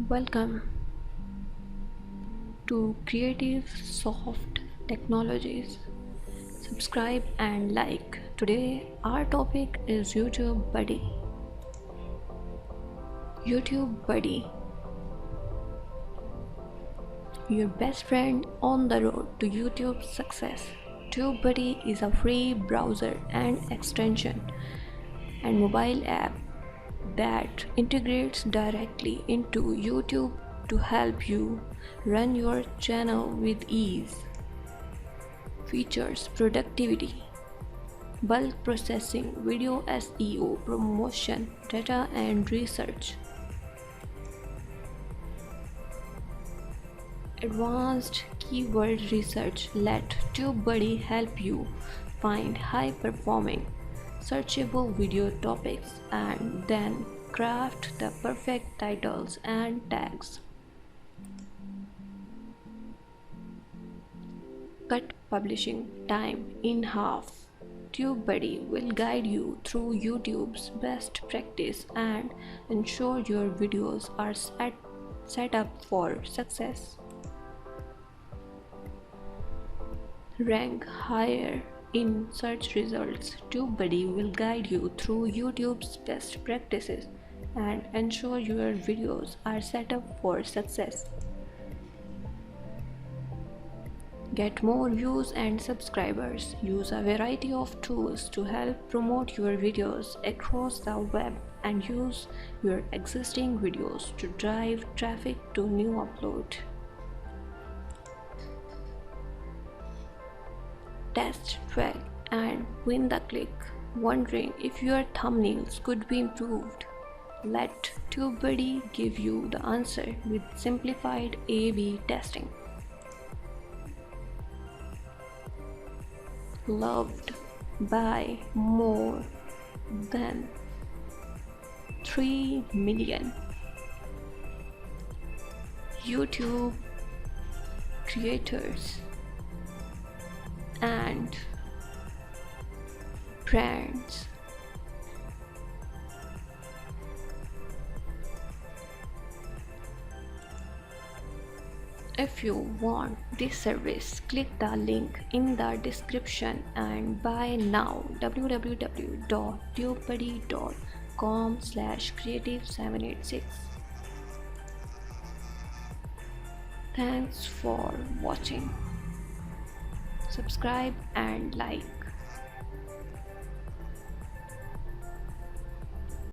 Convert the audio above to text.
Welcome to Creative Soft Technologies. Subscribe and like. Today, our topic is YouTube Buddy. YouTube Buddy, your best friend on the road to YouTube success. TubeBuddy is a free browser and extension and mobile app that integrates directly into YouTube to help you run your channel with ease. Features: productivity, bulk processing, video SEO, promotion, data and research. Advanced keyword research. Let TubeBuddy help you find high-performing, searchable video topics and then craft the perfect titles and tags. Cut publishing time in half. TubeBuddy will guide you through YouTube's best practice and ensure your videos are set up for success. Rank higher in search results. TubeBuddy will guide you through YouTube's best practices and ensure your videos are set up for success. Get more views and subscribers. Use a variety of tools to help promote your videos across the web and use your existing videos to drive traffic to new upload. Test, track, and win the click. Wondering if your thumbnails could be improved? Let TubeBuddy give you the answer with simplified A/B testing. Loved by more than 3 million YouTube creators and brands. If you want this service, click the link in the description and buy now. www.tubebuddy.com/creative786. Thanks for watching. Subscribe and like.